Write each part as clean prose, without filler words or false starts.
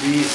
20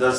10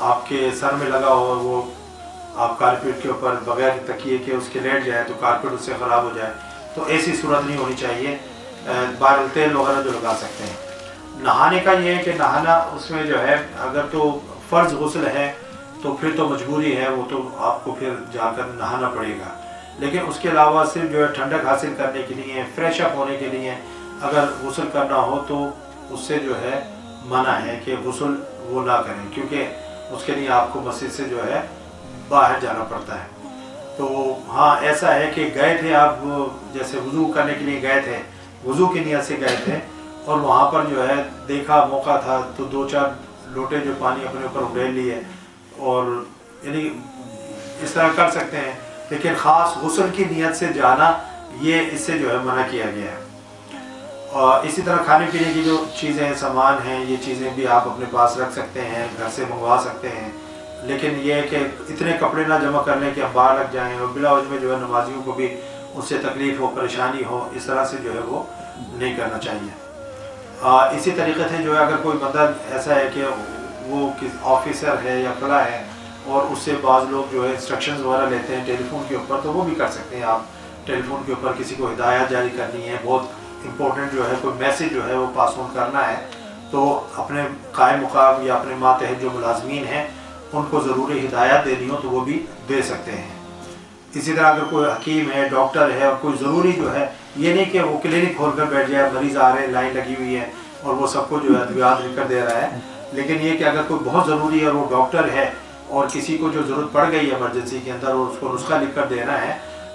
آپ کے سر میں لگا ہو وہ آپ کارپیٹ کے اوپر بغیر تکیے کے اس کے لیٹ جائے تو کارپیٹ اس سے خراب ہو جائے، تو ایسی صورت نہیں ہونی چاہیے۔ بہرحال تیل وغیرہ جو لگا سکتے ہیں۔ نہانے کا یہ ہے کہ نہانا اس میں جو ہے اگر تو فرض غسل ہے تو پھر تو مجبوری ہے، وہ تو آپ کو پھر جا کر نہانا پڑے گا، لیکن اس کے علاوہ صرف جو ہے ٹھنڈک حاصل کرنے کے لیے، فریش اپ ہونے کے لیے اگر غسل کرنا ہو تو اس سے جو ہے منع ہے کہ غسل وہ نہ کریں، کیونکہ اس کے لیے آپ کو مسجد سے جو ہے باہر جانا پڑتا ہے۔ تو ہاں ایسا ہے کہ گئے تھے آپ جیسے وضو کرنے کے لیے گئے تھے، وضو کی نیت سے گئے تھے اور وہاں پر جو ہے دیکھا موقع تھا تو 2-4 لوٹے جو پانی اپنے اوپر ابھیل لیے، اور یعنی اس طرح کر سکتے ہیں، لیکن خاص غسل کی نیت سے جانا یہ اس سے جو ہے منع کیا گیا ہے۔ اور اسی طرح کھانے پینے کی جو چیزیں سامان ہیں یہ چیزیں بھی آپ اپنے پاس رکھ سکتے ہیں، گھر سے منگوا سکتے ہیں، لیکن یہ ہے کہ اتنے کپڑے نہ جمع کر لیں کہ ہم باہر لگ جائیں اور بلا وجہ میں جو ہے نمازیوں کو بھی اس سے تکلیف ہو، پریشانی ہو، اس طرح سے جو ہے وہ نہیں کرنا چاہیے۔ اسی طریقے سے جو ہے اگر کوئی بندہ ایسا ہے کہ وہ آفیسر ہے یا فلاں ہے اور اس سے بعض لوگ جو ہے انسٹرکشنز وغیرہ لیتے ہیں ٹیلی فون کے اوپر، تو وہ بھی کر سکتے ہیں آپ۔ ٹیلی فون کے اوپر کسی کو ہدایات جاری کرنی ہے، بہت امپورٹنٹ جو ہے کوئی میسیج جو ہے وہ پاس آن کرنا ہے، تو اپنے قائم مقام یا اپنے ماتحت جو ملازمین ہیں ان کو ضروری ہدایات دینی ہو تو وہ بھی دے سکتے ہیں۔ اسی طرح اگر کوئی حکیم ہے، ڈاکٹر ہے اور کوئی ضروری جو ہے، یہ نہیں کہ وہ کلینک کھول کر بیٹھ جائے، مریض آ رہے ہیں، لائن لگی ہوئی ہے اور وہ سب کو جو ہے ادویات لکھ کر دے رہا ہے، لیکن یہ کہ اگر کوئی بہت ضروری ہے اور وہ ڈاکٹر ہے اور کسی کو جو ضرورت پڑ گئی ہے ایمرجنسی کے اندر اور اس کو نسخہ لکھ کر دینا ہے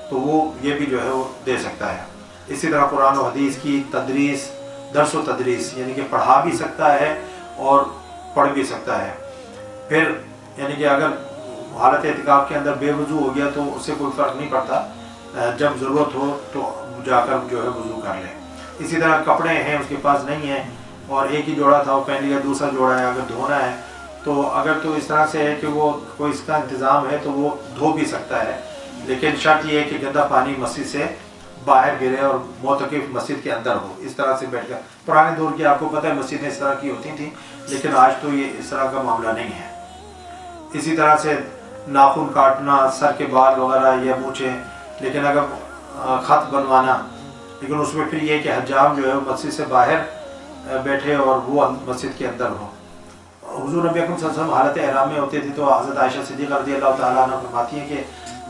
تو وہ یہ بھی جو ہے وہ دے سکتا ہے۔ اسی طرح قرآن و حدیث کی تدریس، درس و تدریس، یعنی کہ پڑھا بھی سکتا ہے اور پڑھ بھی سکتا ہے۔ پھر یعنی کہ اگر حالت اعتکاف کے اندر بے وضو ہو گیا تو اس سے کوئی فرق نہیں پڑتا، جب ضرورت ہو تو جا کر جو ہے وضو کر لے۔ اسی طرح کپڑے ہیں اس کے پاس نہیں ہیں اور ایک ہی جوڑا تھا وہ پہن لیا، دوسرا جوڑا ہے اگر دھونا ہے تو اگر تو اس طرح سے ہے کہ وہ کوئی اس کا انتظام ہے تو وہ دھو بھی سکتا ہے، لیکن شرط یہ ہے کہ گندا پانی مسجد سے باہر گرے اور معتکف مسجد کے اندر ہو، اس طرح سے بیٹھ کر۔ پرانے دور کی آپ کو پتہ ہے مسجدیں اس طرح کی ہوتی تھیں، لیکن آج تو یہ اس طرح کا معاملہ نہیں ہے۔ اسی طرح سے ناخن کاٹنا، سر کے بال وغیرہ یا مونچھیں، لیکن اگر خط بنوانا، لیکن اس میں پھر یہ کہ حجام جو ہے مسجد سے باہر بیٹھے اور وہ مسجد کے اندر ہو۔ حضور نبی اکرم صلی اللہ علیہ وسلم حالت احرام میں ہوتے تھے تو حضرت عائشہ صدیقہ رضی اللہ تعالیٰ عنہ فرماتی ہیں کہ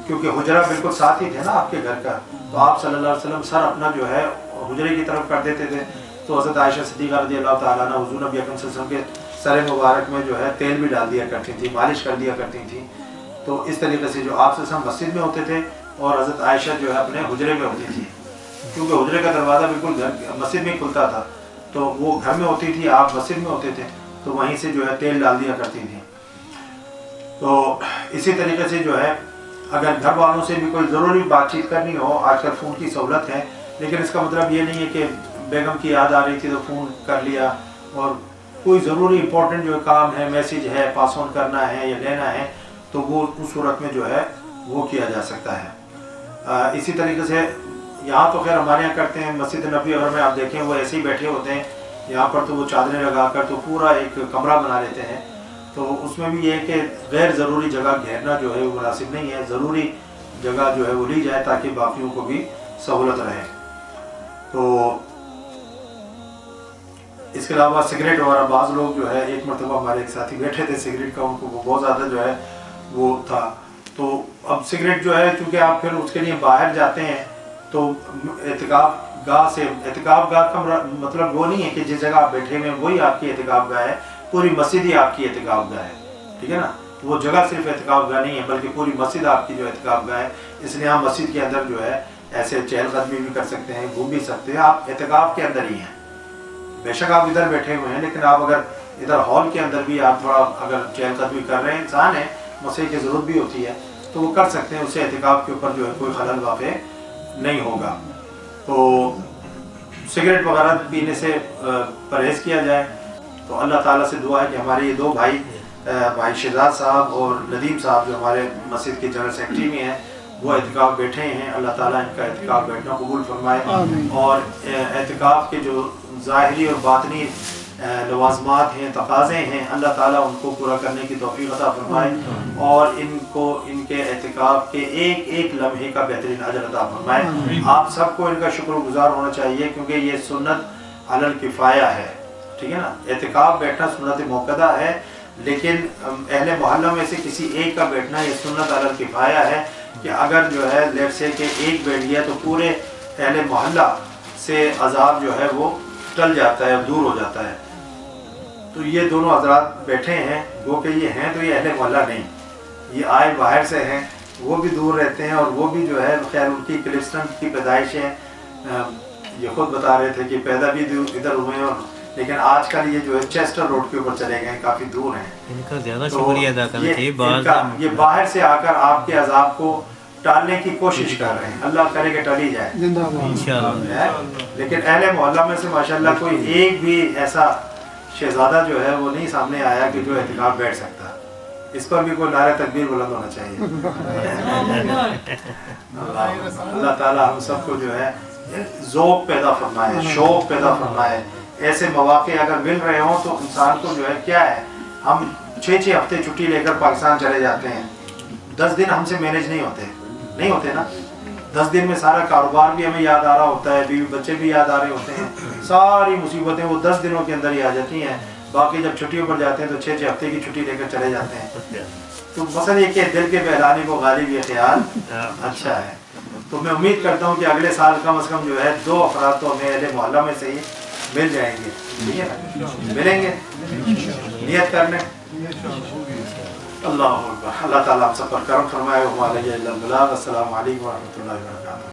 کیونکہ حجرہ بالکل ساتھ ہی تھے نا آپ کے گھر کا، تو آپ صلی اللہ علیہ وسلم سر اپنا جو ہے حجرے کی طرف کر دیتے تھے، تو حضرت عائشہ صدیقہ رضی اللہ تعالیٰ عنہ حضور نبی اکرم صلی اللہ علیہ وسلم کے سر مبارک میں جو ہے تیل بھی ڈال دیا کرتی تھی، مالش کر دیا کرتی تھی۔ تو اس طریقے سے جو آپ صلی اللہ علیہ وسلم مسجد میں ہوتے تھے اور حضرت عائشہ جو ہے اپنے حجرے میں ہوتی تھی، کیونکہ حجرے کا دروازہ بالکل مسجد میں کھلتا تھا، تو وہ گھر میں ہوتی تھی، آپ مسجد میں ہوتے تھے، تو وہیں سے جو ہے تیل ڈال دیا کرتی تھی۔ تو اسی طریقے سے جو ہے اگر گھر والوں سے بھی کوئی ضروری بات چیت کرنی ہو، آج کل فون کی سہولت ہے، لیکن اس کا مطلب یہ نہیں ہے کہ بیگم کی یاد آ رہی تھی تو فون کر لیا، اور کوئی ضروری امپورٹنٹ جو کام ہے، میسیج ہے، پاس آن کرنا ہے یا لینا ہے تو وہ اس صورت میں جو ہے وہ کیا جا سکتا ہے۔ اسی طریقے سے یہاں تو خیر ہمارے یہاں کرتے ہیں، مسجد نبی اور میں آپ دیکھیں وہ ایسے ہی بیٹھے ہوتے ہیں، یہاں پر تو وہ چادریں لگا کر تو پورا ایک کمرہ بنا لیتے ہیں، تو اس میں بھی یہ ہے کہ غیر ضروری جگہ گھیرنا جو ہے وہ مناسب نہیں ہے، ضروری جگہ جو ہے وہ لی جائے تاکہ باقیوں کو بھی سہولت رہے۔ تو اس کے علاوہ سگریٹ وغیرہ، بعض لوگ جو ہے، ایک مرتبہ ہمارے ایک ساتھی بیٹھے تھے، سگریٹ کا ان کو وہ بہت زیادہ جو ہے وہ تھا، تو اب سگریٹ جو ہے چونکہ آپ پھر اس کے لیے باہر جاتے ہیں تو اعتکاف گاہ سے، اعتکاف گاہ کا مطلب وہ نہیں ہے کہ جس جگہ آپ بیٹھے ہوئے وہی آپ کی اعتکاف گاہ ہے، پوری مسجد ہی آپ کی اعتکاف گاہ ہے، ٹھیک ہے نا، وہ جگہ صرف اعتکاف گاہ نہیں ہے بلکہ پوری مسجد آپ کی جو اعتکاف گاہ ہے، اس لیے ہم مسجد کے اندر جو ہے ایسے چہل قدمی بھی کر سکتے ہیں، گھوم بھی سکتے ہیں، آپ اعتکاف کے اندر ہی ہیں، بے شک آپ ادھر بیٹھے ہوئے ہیں، لیکن آپ اگر ادھر ہال کے اندر بھی آپ تھوڑا اگر چہل قدمی کر رہے ہیں، انسان ہے، مسئلے کی ضرورت بھی ہوتی ہے تو وہ کر سکتے ہیں، اس سے اعتکاف کے اوپر جو ہے کوئی خلل واقع نہیں ہوگا۔ تو سگریٹ وغیرہ پینے سے پرہیز کیا جائے۔ تو اللہ تعالیٰ سے دعا ہے کہ ہمارے یہ دو بھائی شہزاد صاحب اور ندیم صاحب جو ہمارے مسجد کے جنرل سیکرٹری میں ہیں، وہ اعتکاف بیٹھے ہیں، اللہ تعالیٰ ان کا اعتکاف بیٹھنا قبول فرمائے، اور اعتکاف کے جو ظاہری اور باطنی لوازمات ہیں، تقاضے ہیں، اللہ تعالیٰ ان کو پورا کرنے کی توفیق عطا فرمائے اور ان کو ان کے اعتکاف کے ایک ایک لمحے کا بہترین اجر عطا فرمائے۔ آپ سب کو ان کا شکر گزار ہونا چاہیے کیونکہ یہ سنت علی الکفایہ ہے، ٹھیک ہے نا۔ اعتکاف بیٹھنا سنت موقدہ ہے، لیکن اہل محلہ میں سے کسی ایک کا بیٹھنا یہ سنت علی الکفایہ ہے کہ اگر جو ہے لیٹ سے کہ ایک بیٹھ گیا تو پورے اہل محلہ سے عذاب جو ہے وہ ٹل جاتا ہے، دور ہو جاتا ہے۔ تو یہ دونوں حضرات بیٹھے ہیں، وہ کہ یہ ہیں تو یہ اہل محلہ نہیں، یہ آئے باہر سے ہیں، وہ بھی دور رہتے ہیں اور وہ بھی جو ہے خیر ان کی کلسٹن کی پیدائش ہے، یہ خود بتا رہے تھے کہ پیدا بھی ادھر ہوئے ہیں، اور لیکن آج کل یہ جو ہے چیسٹر روڈ کے اوپر چلے گئے ہیں، کافی دور ہیں۔ ان کا زیادہ شکریہ ادا کرنا چاہیے، یہ باہر سے آ کر آپ کے عذاب کو ٹالنے کی کوشش کر رہے ہیں، اللہ کرے کہ ٹلی جائے انشاءاللہ۔ لیکن اہل محلہ میں سے ماشاءاللہ کوئی ایک بھی ایسا شہزادہ جو ہے وہ نہیں سامنے آیا کہ جو اعتکاف بیٹھ سکتا، اس پر بھی کوئی نعرہ تکبیر بلند ہونا چاہیے۔ اللہ تعالیٰ ہم سب کو جو ہے ذوق پیدا فرمائے، شوق پیدا فرمائے۔ ایسے مواقع اگر مل رہے ہوں تو انسان کو جو ہے کیا ہے، ہم 6 ہفتے چھٹی لے کر پاکستان چلے جاتے ہیں، 10 دن ہم سے مینیج نہیں ہوتے نا۔ 10 دن میں سارا کاروبار بھی ہمیں یاد آ رہا ہوتا ہے، بیوی بچے بھی یاد آ رہے ہوتے ہیں، ساری مصیبتیں وہ 10 دنوں کے اندر ہی آ جاتی ہیں۔ باقی جب چھٹیوں پر جاتے ہیں تو 6 ہفتے کی چھٹی لے کر چلے جاتے ہیں۔ تو مثلا یہ کہ دل کے بہلانے کو غالب یہ خیال اچھا ہے۔ تو میں امید کرتا ہوں کہ اگلے سال کم از کم جو ہے 2 افراد تو ہمیں اہل محلہ میں سے ہی مل جائیں گے، ٹھیک ہے نا، ملیں گے، نیت کرنے۔ اللہ اکبر، اللہ تعالیٰ ہم سب پر کرم فرمائے۔ السلام علیکم ورحمۃ اللہ وبرکاتہ۔